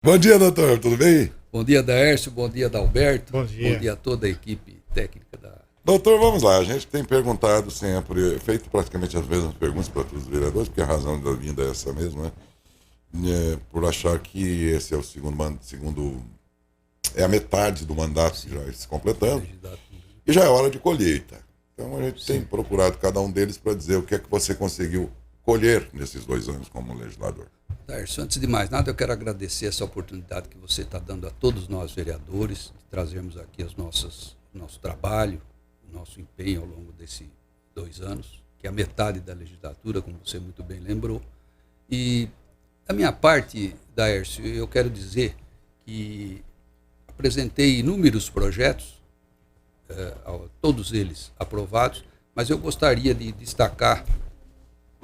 Bom dia, doutor, tudo bem? Bom dia, Daércio, bom dia, Dalberto, Bom dia. bom dia a toda a equipe técnica da... Doutor, vamos lá, a gente tem perguntado sempre, feito praticamente as mesmas perguntas para todos os vereadores, porque a razão da vinda é essa mesmo, né? Por achar que esse é o segundo é a metade do mandato que já está se completando, e já é hora de colheita. Então a gente tem procurado cada um deles para dizer o que é que você conseguiu colher nesses 2 anos como legislador. Daércio, antes de mais nada, eu quero agradecer essa oportunidade que você está dando a todos nós vereadores, de trazermos aqui nosso trabalho, o nosso empenho ao longo desses 2 anos, que é a metade da legislatura, como você muito bem lembrou. E da minha parte, Daércio, eu quero dizer que apresentei inúmeros projetos, todos eles aprovados, mas eu gostaria de destacar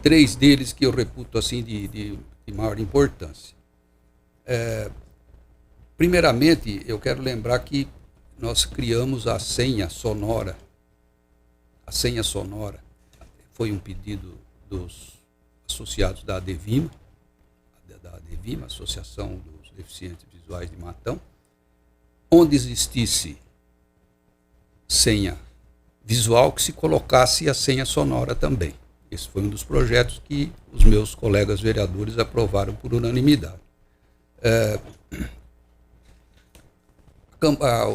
3 deles que eu reputo assim de maior importância. Primeiramente, eu quero lembrar que nós criamos a senha sonora. A senha sonora foi um pedido dos associados da ADVIMA, Associação dos Deficientes Visuais de Matão, onde existisse senha visual, que se colocasse a senha sonora também. Esse foi um dos projetos que os meus colegas vereadores aprovaram por unanimidade.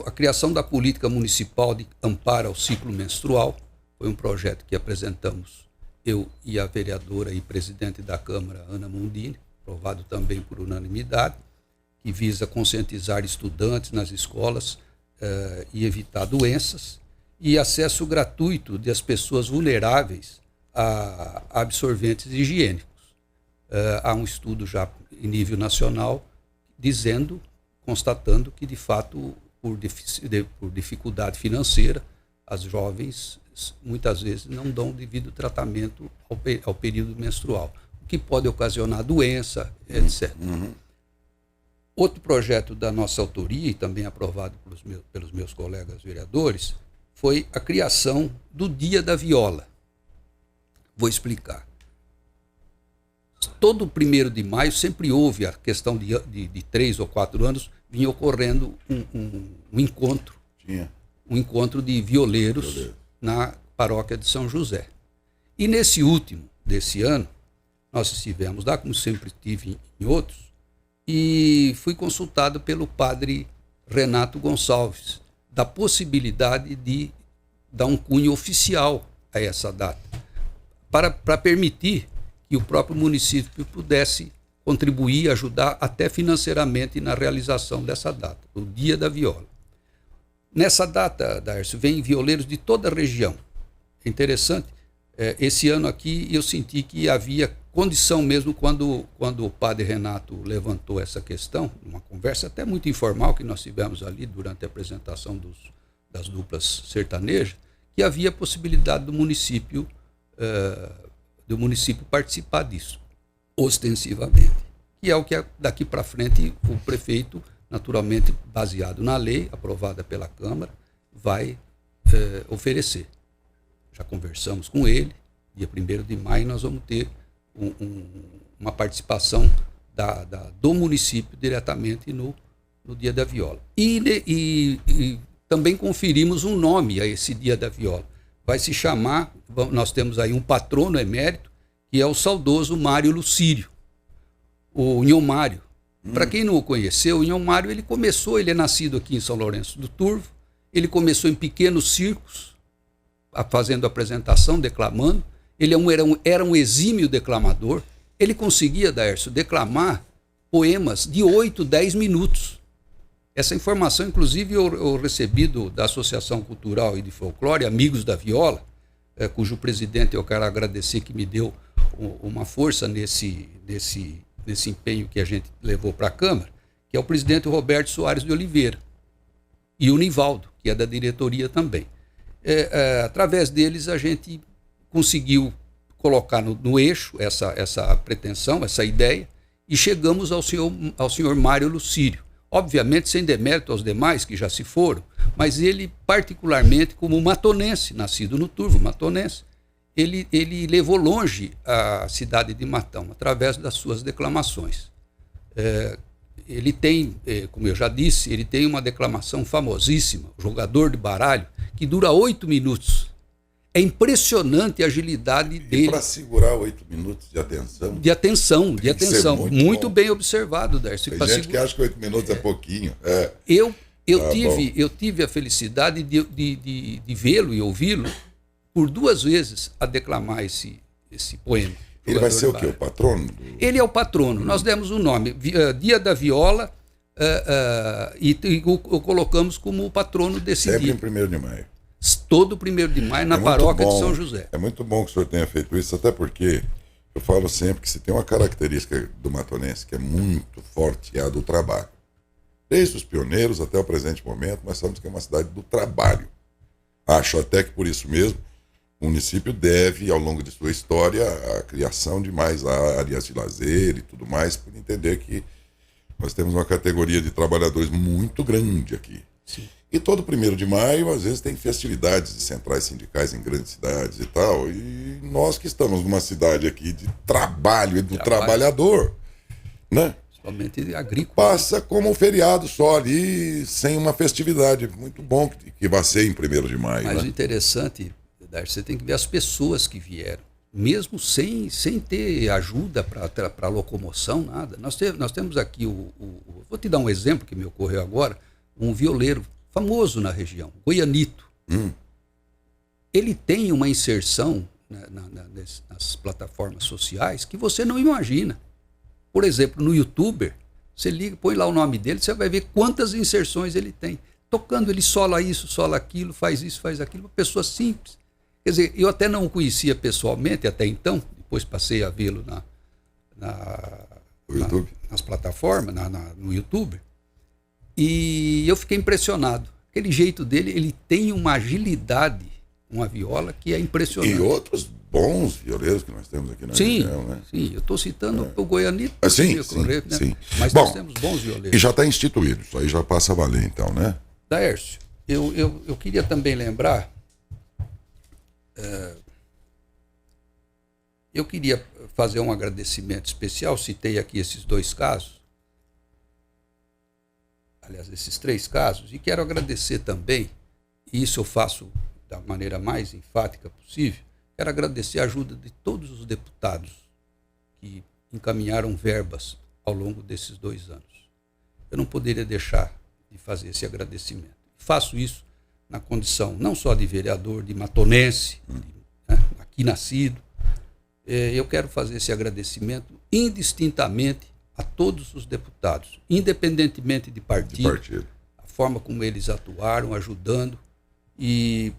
A criação da política municipal de amparo ao ciclo menstrual foi um projeto que apresentamos eu e a vereadora e presidente da Câmara, Ana Mundini, aprovado também por unanimidade, que visa conscientizar estudantes nas escolas e evitar doenças, e acesso gratuito das pessoas vulneráveis a absorventes higiênicos. Há um estudo já em nível nacional constatando que, de fato, por dificuldade financeira, as jovens muitas vezes não dão devido tratamento ao período menstrual, o que pode ocasionar doença, etc. Outro projeto da nossa autoria, e também aprovado pelos meus colegas vereadores, foi a criação do Dia da Viola. Vou explicar. Todo 1º de maio sempre houve a questão de 3 ou 4 anos, vinha ocorrendo um encontro. Um encontro de violeiros na paróquia de São José. E nesse último desse ano, nós estivemos lá, como sempre estive em outros, e fui consultado pelo padre Renato Gonçalves, da possibilidade de dar um cunho oficial a essa data, para permitir que o próprio município pudesse contribuir, ajudar até financeiramente na realização dessa data, o Dia da Viola. Nessa data, Daércio, vêm violeiros de toda a região. É interessante, esse ano aqui eu senti que havia condição mesmo quando o padre Renato levantou essa questão, uma conversa até muito informal que nós tivemos ali durante a apresentação das duplas sertanejas, que havia possibilidade do município participar disso, ostensivamente. E é o que daqui para frente o prefeito, naturalmente baseado na lei aprovada pela Câmara, vai oferecer. Já conversamos com ele, dia 1º de maio nós vamos ter uma participação do município diretamente no Dia da Viola. E também conferimos um nome a esse Dia da Viola. Vai se chamar, nós temos aí um patrono emérito, que é o saudoso Mário Lucírio, o Nhão Mário. Para quem não o conheceu, o Nhão Mário, ele é nascido aqui em São Lourenço do Turvo, ele começou em pequenos circos, fazendo apresentação, declamando. Ele era um exímio declamador. Ele conseguia, Daércio, declamar poemas de 8, 10 minutos. Essa informação, inclusive, eu recebi da Associação Cultural e de Folclore, Amigos da Viola, cujo presidente eu quero agradecer, que me deu uma força nesse empenho que a gente levou para a Câmara, que é o presidente Roberto Soares de Oliveira, e o Nivaldo, que é da diretoria também. Através deles, a gente conseguiu colocar no eixo essa pretensão, essa ideia, e chegamos ao senhor Mário Lucírio. Obviamente, sem demérito aos demais que já se foram, mas ele, particularmente, como matonense, nascido no Turvo, matonense, ele levou longe a cidade de Matão, através das suas declamações. ele tem, como eu já disse, ele tem uma declamação famosíssima, o jogador de baralho, que dura 8 minutos. É impressionante a agilidade dele. E para segurar 8 minutos de atenção. De atenção. Muito bem observado, Darcy. Tem gente que acha que 8 minutos é pouquinho. Eu tive a felicidade de vê-lo e ouvi-lo por 2 vezes a declamar esse poema. Ele vai ser o quê? O patrono? Ele é o patrono. Nós demos um nome, Dia da Viola, e o colocamos como o patrono desse dia. dia. Sempre em 1º de maio. Todo 1º de maio na paróquia de São José. É muito bom que o senhor tenha feito isso, até porque eu falo sempre que se tem uma característica do matonense que é muito forte, é a do trabalho. Desde os pioneiros até o presente momento, nós sabemos que é uma cidade do trabalho. Acho até que por isso mesmo o município deve, ao longo de sua história, a criação de mais áreas de lazer e tudo mais, por entender que nós temos uma categoria de trabalhadores muito grande aqui. Sim. E todo 1º de maio, às vezes, tem festividades de centrais sindicais em grandes cidades e tal. E nós que estamos numa cidade aqui de trabalho e do trabalhador, né? Principalmente agrícola. Passa como um feriado só ali, sem uma festividade. Muito bom que vai ser em 1º de maio. Mas né? o interessante, Darcy, você tem que ver as pessoas que vieram. Mesmo sem ter ajuda para locomoção, nada. Nós temos aqui vou te dar um exemplo que me ocorreu agora, um violeiro famoso na região, Goianito. Ele tem uma inserção nas plataformas sociais que você não imagina. Por exemplo, no YouTuber, você liga, põe lá o nome dele, você vai ver quantas inserções ele tem. Tocando, ele sola isso, sola aquilo, faz isso, faz aquilo, uma pessoa simples. Quer dizer, eu até não o conhecia pessoalmente até então, depois passei a vê-lo nas plataformas, no YouTube. E eu fiquei impressionado. Aquele jeito dele, ele tem uma agilidade, uma viola que é impressionante. E outros bons violeiros que nós temos aqui na região, né? Sim, eu estou citando o Goianito. Sim. Mas bom, nós temos bons violeiros. E já está instituído, isso aí já passa a valer então, né? Daércio, eu queria também lembrar, eu queria fazer um agradecimento especial, citei aqui esses 2 casos, aliás, esses 3 casos, e quero agradecer também, e isso eu faço da maneira mais enfática possível, quero agradecer a ajuda de todos os deputados que encaminharam verbas ao longo desses 2 anos. Eu não poderia deixar de fazer esse agradecimento. Faço isso na condição não só de vereador, de matonense, aqui nascido. Eu quero fazer esse agradecimento indistintamente a todos os deputados, independentemente de partido, a forma como eles atuaram, ajudando. E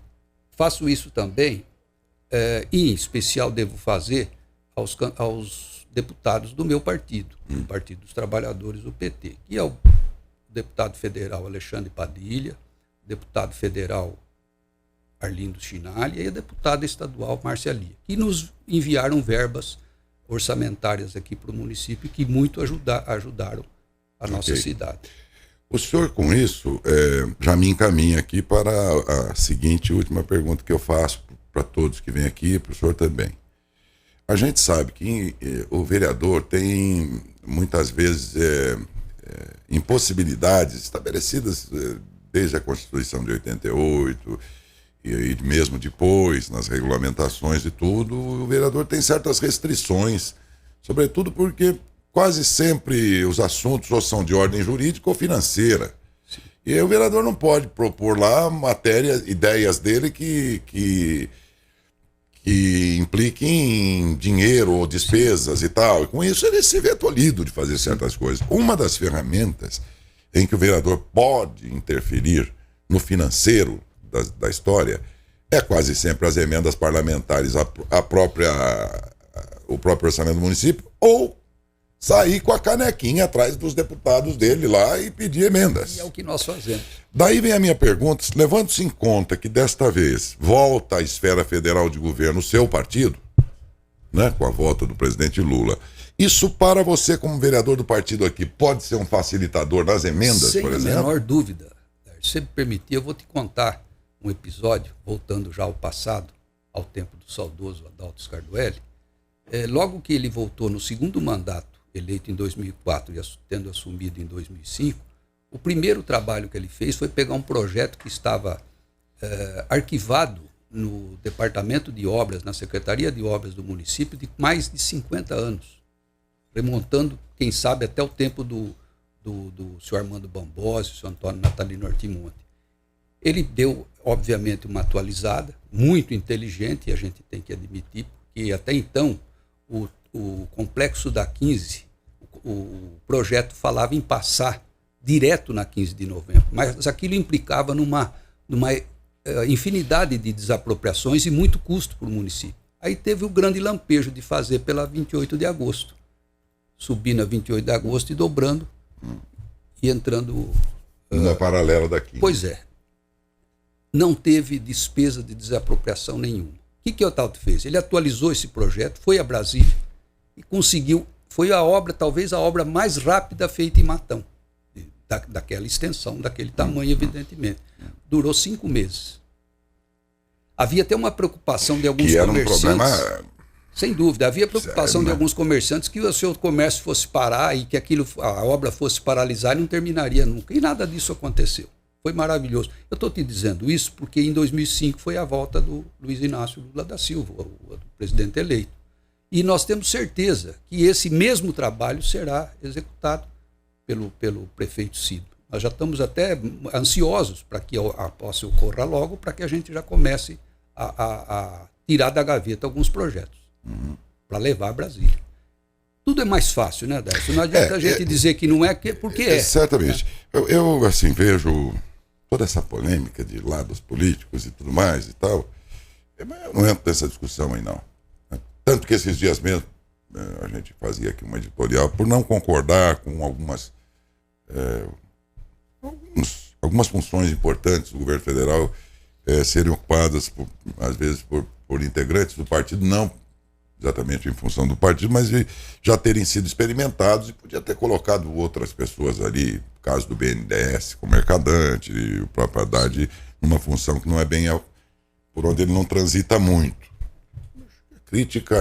faço isso também, e em especial devo fazer aos deputados do meu partido, o Partido dos Trabalhadores, o PT, que é o deputado federal Alexandre Padilha, deputado federal Arlindo Chinalha e a deputada estadual Márcia Lia, que nos enviaram verbas orçamentárias aqui para o município que muito ajudaram a nossa cidade. O senhor, com isso, já me encaminha aqui para a seguinte última pergunta que eu faço para todos que vêm aqui e para o senhor também. A gente sabe que o vereador tem, muitas vezes, impossibilidades estabelecidas desde a Constituição de 88 e mesmo depois, nas regulamentações e tudo, o vereador tem certas restrições, sobretudo porque quase sempre os assuntos ou são de ordem jurídica ou financeira. Sim. E aí o vereador não pode propor lá ideias dele que impliquem em dinheiro ou despesas. Sim. E tal. E com isso ele se vê tolhido de fazer certas coisas. Uma das ferramentas em que o vereador pode interferir no financeiro da história é quase sempre as emendas parlamentares, o próprio orçamento do município, ou sair com a canequinha atrás dos deputados dele lá e pedir emendas. E é o que nós fazemos. Daí vem a minha pergunta, levando-se em conta que desta vez volta à esfera federal de governo o seu partido, né, com a volta do presidente Lula, isso para você como vereador do partido aqui pode ser um facilitador das emendas, por exemplo? Sem a menor dúvida. Se me permitir, eu vou te contar um episódio, voltando já ao passado, ao tempo do saudoso Adalto Scardoelli. Logo que ele voltou no segundo mandato eleito em 2004 e tendo assumido em 2005, o primeiro trabalho que ele fez foi pegar um projeto que estava arquivado no Departamento de Obras, na Secretaria de Obras do município, de mais de 50 anos, remontando, quem sabe, até o tempo do senhor Armando Bambossi, o senhor Antônio Natalino Artimonte. Ele deu, obviamente, uma atualizada, muito inteligente, e a gente tem que admitir, porque até então o complexo da 15, o projeto falava em passar direto na 15 de novembro, mas aquilo implicava numa infinidade de desapropriações e muito custo para o município. Aí teve o grande lampejo de fazer pela 28 de agosto, subindo a 28 de agosto e dobrando e entrando... Na paralela daqui. Pois é. Não teve despesa de desapropriação nenhuma. O que o Otálio fez? Ele atualizou esse projeto, foi a Brasília e conseguiu... Foi a obra, talvez a obra mais rápida feita em Matão, daquela extensão, daquele tamanho, evidentemente. Durou 5 meses. Havia até uma preocupação de alguns comerciantes. Que era um problema... Sem dúvida. Havia preocupação sério, de alguns comerciantes que o seu comércio fosse parar e que a obra fosse paralisar e não terminaria nunca. E nada disso aconteceu. Foi maravilhoso. Eu estou te dizendo isso porque em 2005 foi a volta do Luiz Inácio Lula da Silva, o presidente eleito. E nós temos certeza que esse mesmo trabalho será executado pelo prefeito Cido. Nós já estamos até ansiosos para que a posse ocorra logo, para que a gente já comece a tirar da gaveta alguns projetos para levar a Brasília. Tudo é mais fácil, né, Darcio? Não adianta a gente dizer que não é, porque é. Certamente. Né? Eu assim, vejo toda essa polêmica de lados políticos e tudo mais e tal. Eu não entro nessa discussão aí, não. Tanto que esses dias mesmo a gente fazia aqui uma editorial por não concordar com algumas funções importantes do governo federal serem ocupadas, às vezes, por integrantes do partido, não exatamente em função do partido, mas já terem sido experimentados e podia ter colocado outras pessoas ali, no caso do BNDES, com o Mercadante, e o próprio Haddad, numa função que não é bem por onde ele não transita muito. A crítica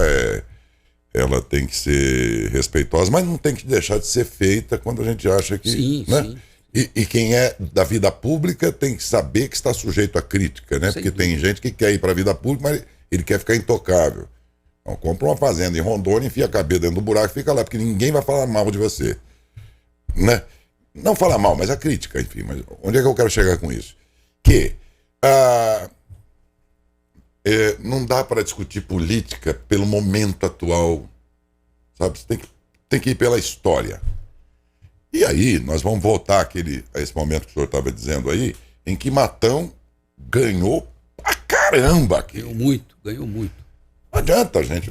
ela tem que ser respeitosa, mas não tem que deixar de ser feita quando a gente acha que... Sim, né? sim. E quem é da vida pública tem que saber que está sujeito à crítica, né? Porque tem gente que quer ir para a vida pública, mas ele quer ficar intocável. Então, compra uma fazenda em Rondônia, enfia a cabeça dentro do buraco e fica lá, porque ninguém vai falar mal de você. Né? Não falar mal, mas a crítica, enfim. Mas onde é que eu quero chegar com isso? Que não dá para discutir política pelo momento atual, sabe? Você tem que ir pela história. E aí, nós vamos voltar a esse momento que o senhor estava dizendo aí, em que Matão ganhou pra caramba aqui. Ganhou muito. Não adianta, gente.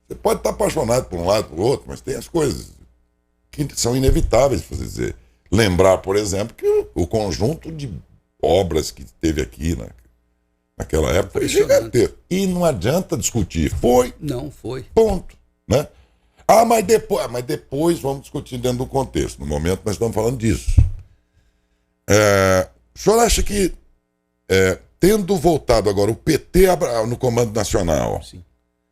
Você pode estar apaixonado por um lado, por outro, mas tem as coisas que são inevitáveis, para dizer. Lembrar, por exemplo, que o conjunto de obras que teve aqui naquela época foi gigantesco. E não adianta discutir. Foi? Não foi. Ponto. Né? Mas depois vamos discutir dentro do contexto. No momento nós estamos falando disso. O senhor acha que, tendo voltado agora o PT no Comando Nacional, sim,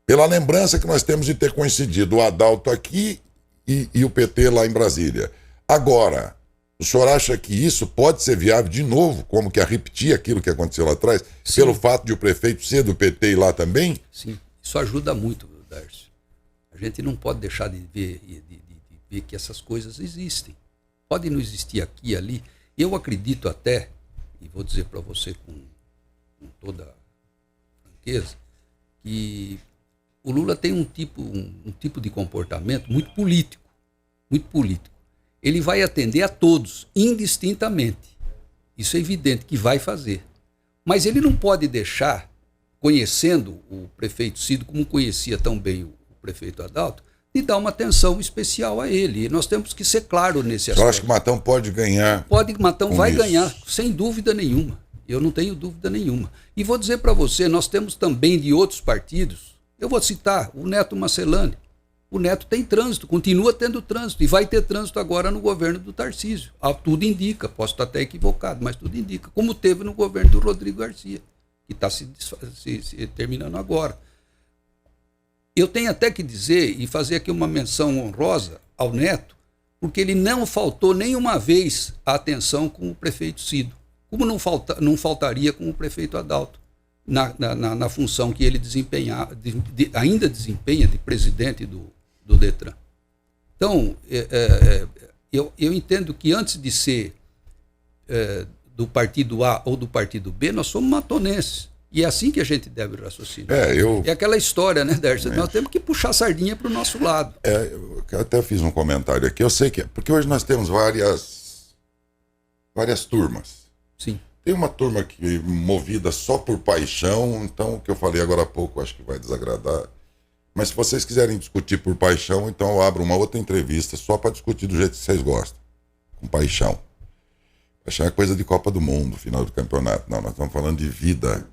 pela lembrança que nós temos de ter coincidido o Adalto aqui e o PT lá em Brasília, agora, o senhor acha que isso pode ser viável de novo, como que a repetir aquilo que aconteceu lá atrás, sim, pelo fato de o prefeito ser do PT e lá também? Sim, isso ajuda muito, Darcio. A gente não pode deixar de ver que essas coisas existem. Podem não existir aqui e ali. Eu acredito até, e vou dizer para você com toda franqueza, que o Lula tem um tipo de comportamento muito político. Muito político. Ele vai atender a todos, indistintamente. Isso é evidente que vai fazer. Mas ele não pode deixar, conhecendo o prefeito Cido, como conhecia tão bem o prefeito Adalto, de dar uma atenção especial a ele. E nós temos que ser claros nesse aspecto. Eu acho que Matão pode ganhar. Matão vai ganhar, sem dúvida nenhuma. Eu não tenho dúvida nenhuma. E vou dizer para você, nós temos também de outros partidos, eu vou citar o Neto Macellani. O Neto tem trânsito, continua tendo trânsito, e vai ter trânsito agora no governo do Tarcísio. Tudo indica, posso estar até equivocado, mas tudo indica, como teve no governo do Rodrigo Garcia, que está se terminando agora. Eu tenho até que dizer e fazer aqui uma menção honrosa ao Neto, porque ele não faltou nenhuma vez a atenção com o prefeito Cido, como não faltaria com o prefeito Adalto, na função que ele ainda desempenha de presidente do Detran. Então, eu entendo que antes de ser do partido A ou do partido B, nós somos matonenses. E é assim que a gente deve raciocinar. É aquela história, né, Dércio? Nós temos que puxar a sardinha para o nosso lado. Eu até fiz um comentário aqui. Eu sei que porque hoje nós temos várias turmas. Sim. Tem uma turma que movida só por paixão, então o que eu falei agora há pouco acho que vai desagradar. Mas se vocês quiserem discutir por paixão, então eu abro uma outra entrevista só para discutir do jeito que vocês gostam, com paixão. Paixão é coisa de Copa do Mundo, final do campeonato. Não, nós estamos falando de vida.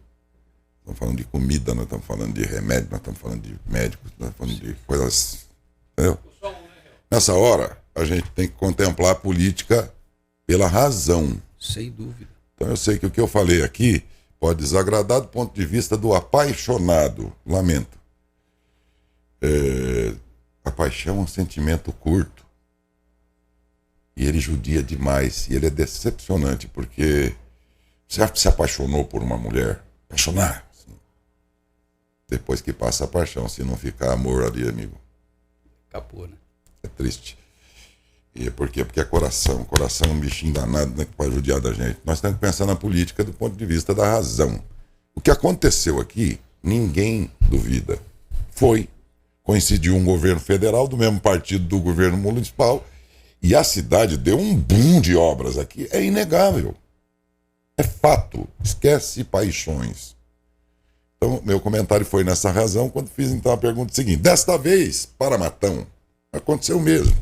Estamos falando de comida, nós estamos falando de remédio, nós estamos falando de médicos, nós estamos falando de coisas. Entendeu? Nessa hora, a gente tem que contemplar a política pela razão. Sem dúvida. Então eu sei que o que eu falei aqui pode desagradar do ponto de vista do apaixonado. Lamento. A paixão é um sentimento curto. E ele judia demais. E ele é decepcionante, porque você se apaixonou por uma mulher. Apaixonar. Depois que passa a paixão, se não ficar amor ali, amigo. Acabou, né? É triste. E por quê? Porque é coração. Coração é um bichinho danado, né, que pode judiar da gente. Nós temos que pensar na política do ponto de vista da razão. O que aconteceu aqui, ninguém duvida. Coincidiu um governo federal do mesmo partido do governo municipal e a cidade deu um boom de obras aqui. É inegável. É fato. Esquece paixões. Então, meu comentário foi nessa razão quando fiz então a pergunta seguinte. Desta vez, para Matão, aconteceu mesmo.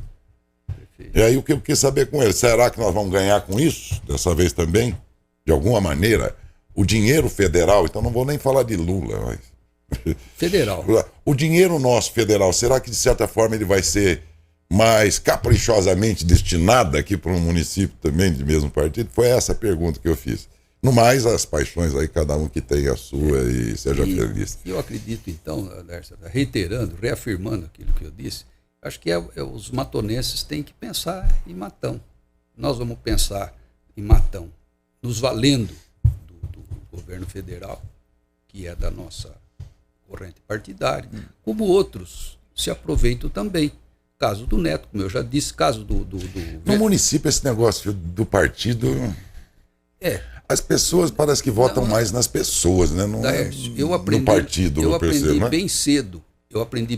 Perfeito. E aí o que eu quis saber com ele, será que nós vamos ganhar com isso? Dessa vez também? De alguma maneira? O dinheiro federal, então não vou nem falar de Lula, mas... Federal. O dinheiro nosso federal, será que de certa forma ele vai ser mais caprichosamente destinado aqui para um município também de mesmo partido? Foi essa a pergunta que eu fiz. No mais, as paixões aí, cada um que tem a sua e seja feliz. Eu acredito, então, reiterando, reafirmando aquilo que eu disse, acho que os matonenses têm que pensar em Matão. Nós vamos pensar em Matão, nos valendo do governo federal, que é da nossa corrente partidária, como outros se aproveitam também. Caso do Neto, como eu já disse, caso do... No município, esse negócio do partido... As pessoas parece que votam mais nas pessoas, né? No partido. Eu aprendi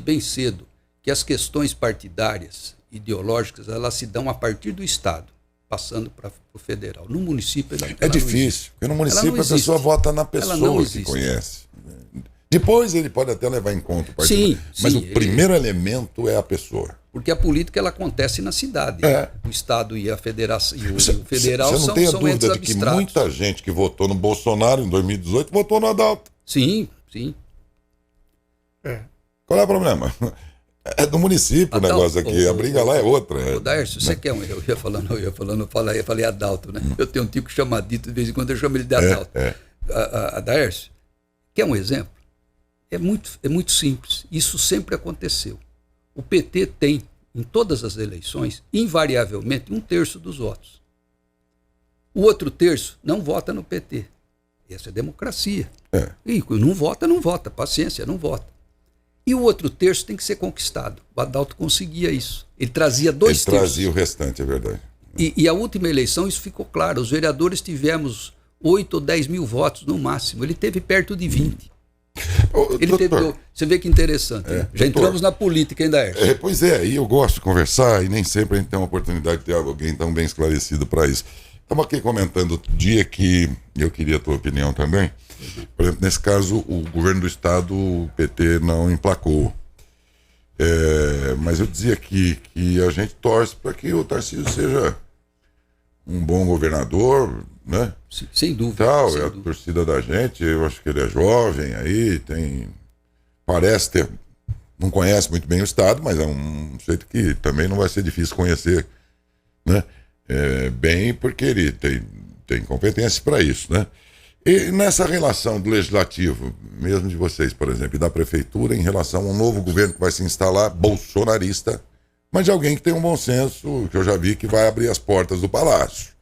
bem cedo que as questões partidárias, ideológicas, elas se dão a partir do Estado, passando para o federal. No município... É difícil, porque no município a pessoa vota na pessoa que conhece. Depois ele pode até levar em conta o partido. Mas o primeiro elemento é a pessoa. Porque a política ela acontece na cidade. O Estado e a federação e o federal são entes abstratos. Você não tem a dúvida de que muita gente que votou no Bolsonaro em 2018 votou no Adalto. Sim. Qual é o problema? É do município o negócio aqui. A briga lá é outra. Dércio, você quer um... Eu falei Adalto, né? Eu tenho um tipo chamadito, de vez em quando eu chamo ele de Adalto. A Dércio, quer um exemplo? É muito simples. Isso sempre aconteceu. O PT tem, em todas as eleições, invariavelmente, 1/3 dos votos. O outro terço não vota no PT. Essa é democracia. E não vota. Paciência, não vota. E o outro terço tem que ser conquistado. O Adalto conseguia isso. Ele trazia 2 terços. Ele trazia o restante, é verdade. E a última eleição, isso ficou claro. Os vereadores tivemos 8 ou 10 mil votos no máximo. Ele teve perto de 20. Você vê que interessante. Já entramos na política ainda, Hércio. Pois é, e eu gosto de conversar e nem sempre a gente tem uma oportunidade de ter alguém tão bem esclarecido para isso. Estamos aqui comentando outro dia que eu queria a tua opinião também. Por exemplo, nesse caso, o governo do estado, o PT não emplacou. Mas eu dizia aqui que a gente torce para que o Tarcísio seja um bom governador, né? Sem dúvida. É a torcida da gente, eu acho que ele é jovem aí, parece ter, não conhece muito bem o estado, mas é um jeito que também não vai ser difícil conhecer, né? Bem, porque ele tem competência para isso, né? E nessa relação do legislativo, mesmo de vocês, por exemplo, e da prefeitura, em relação a um novo governo que vai se instalar, bolsonarista, mas de alguém que tem um bom senso, que eu já vi que vai abrir as portas do palácio.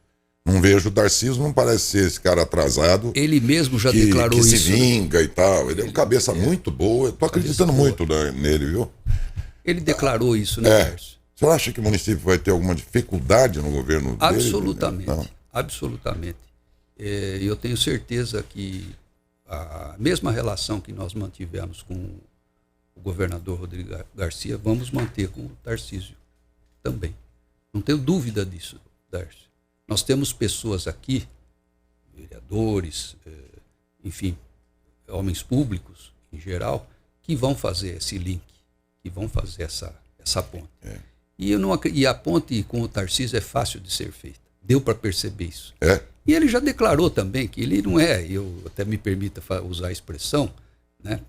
Não vejo o Tarcísio, não parece ser esse cara atrasado. Ele mesmo já que, declarou que isso. se vinga e tal. Ele é uma cabeça muito boa. Eu tô acreditando muito nele, viu? Ele declarou isso, né, Lércio? O senhor acha que o município vai ter alguma dificuldade no governo dele? Absolutamente. Não. Absolutamente. Eu tenho certeza que a mesma relação que nós mantivemos com o governador Rodrigo Garcia, vamos manter com o Tarcísio também. Não tenho dúvida disso, Darcy. Nós temos pessoas aqui, vereadores, enfim, homens públicos em geral, que vão fazer esse link, que vão fazer essa ponte. E a ponte com o Tarcísio é fácil de ser feita. Deu para perceber isso. E ele já declarou também que ele não é, eu até me permita usar a expressão, né?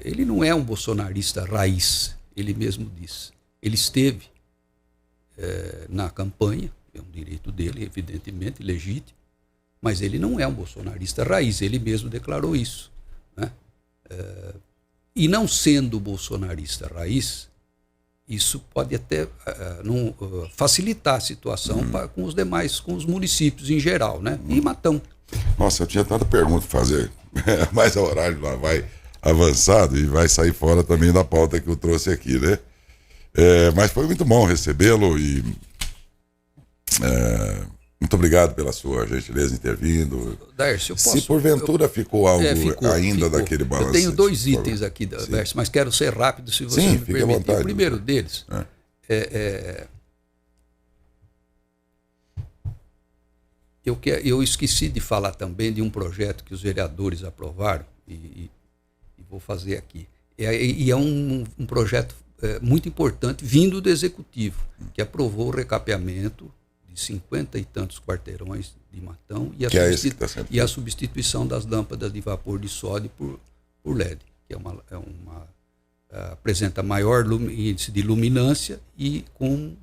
Ele não é um bolsonarista raiz, ele mesmo disse. Ele esteve na campanha, é um direito dele, evidentemente, legítimo, mas ele não é um bolsonarista raiz, ele mesmo declarou isso, né? E não sendo bolsonarista raiz, isso pode até facilitar a situação com os demais, com os municípios em geral, né? E Matão. Nossa, eu tinha tanta pergunta para fazer, mas o horário lá vai avançado e vai sair fora também da pauta que eu trouxe aqui, né? Mas foi muito bom recebê-lo e muito obrigado pela sua gentileza em ter vindo. Darcy, se porventura ficou algo ficou. daquele balanço. Eu tenho 2 itens aqui, Darcy, mas quero ser rápido se você me permitir. Vontade, o primeiro deles eu esqueci de falar também de um projeto que os vereadores aprovaram e vou fazer aqui. É um projeto muito importante vindo do Executivo, que aprovou o recapeamento de 50 e tantos quarteirões de Matão e a substituição das lâmpadas de vapor de sódio por LED, que apresenta maior índice de luminância e com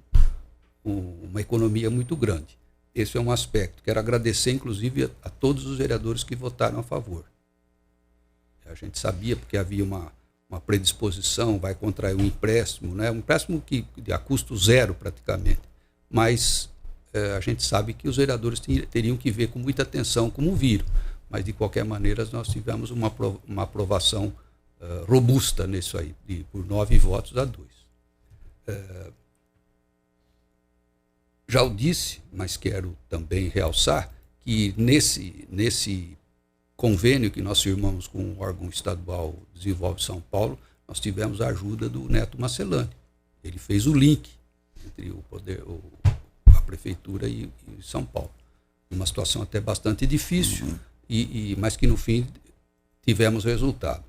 uma economia muito grande. Esse é um aspecto. Quero agradecer, inclusive, a todos os vereadores que votaram a favor. A gente sabia, porque havia uma predisposição, vai contrair um empréstimo, né? Um empréstimo a custo zero praticamente, mas a gente sabe que os vereadores teriam que ver com muita atenção como viram, mas de qualquer maneira nós tivemos uma aprovação robusta nisso aí, por 9 votos a 2. Já o disse, mas quero também realçar que nesse convênio que nós firmamos com o órgão estadual Desenvolve São Paulo, nós tivemos a ajuda do Neto Marcelani. Ele fez o link entre a prefeitura e São Paulo. Uma situação até bastante difícil, mas que no fim tivemos resultado.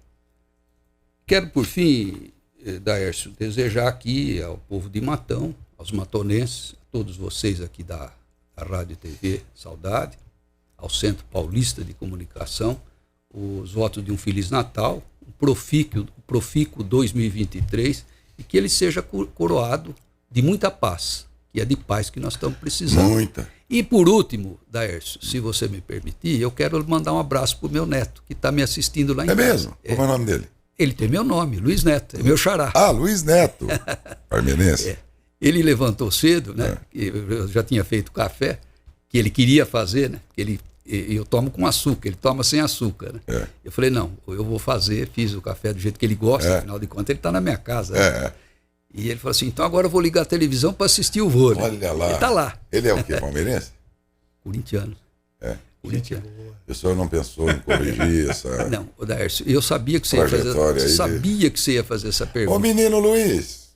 Quero, por fim, Daércio, desejar aqui ao povo de Matão, aos matonenses, a todos vocês aqui da Rádio e TV Saudade, ao Centro Paulista de Comunicação, os votos de um Feliz Natal, um profícuo 2023, e que ele seja coroado de muita paz, que é de paz que nós estamos precisando. Muita. E por último, Daércio, se você me permitir, eu quero mandar um abraço para o meu neto, que está me assistindo lá em casa. É mesmo? Como é o nome dele? Ele tem meu nome, Luiz Neto, é meu xará. Ah, Luiz Neto, parmenense. Ele levantou cedo, né? Eu já tinha feito café, que ele queria fazer, né? Eu tomo com açúcar, ele toma sem açúcar, né? Eu falei, não, eu vou fazer, fiz o café do jeito que ele gosta, afinal de contas ele está na minha casa. Né? E ele falou assim, então agora eu vou ligar a televisão para assistir o vôlei. Olha lá. Ele está lá. Ele é o quê, palmeirense? Corintiano. Corintiano. O senhor não pensou em corrigir essa... Não, Daércio, eu sabia que você ia fazer essa pergunta. Ô menino Luiz,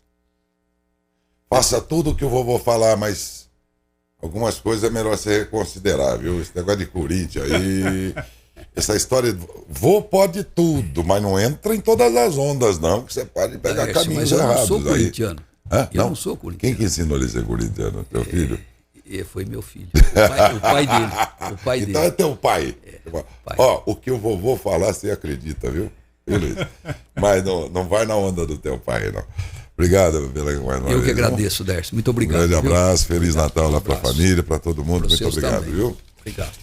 faça tudo o que o vovô falar, mas algumas coisas é melhor você reconsiderar, viu? Esse negócio de Corinthians aí, essa história, vô pode tudo, mas não entra em todas as ondas não, que você pode pegar caminhos errados. Eu não sou corintiano. Eu não sou corintiano. Quem que ensinou ele a ser corintiano? Teu filho? Foi meu filho, o pai dele. Então é teu pai. Ó, o que o vovô falar, você acredita, viu? Beleza. Mas não vai na onda do teu pai, não. Obrigado pela mais uma vez. Eu que agradeço, Dércio. Muito obrigado. Um grande abraço, Feliz Natal lá para a família, para todo mundo. Muito obrigado, também. Viu? Obrigado.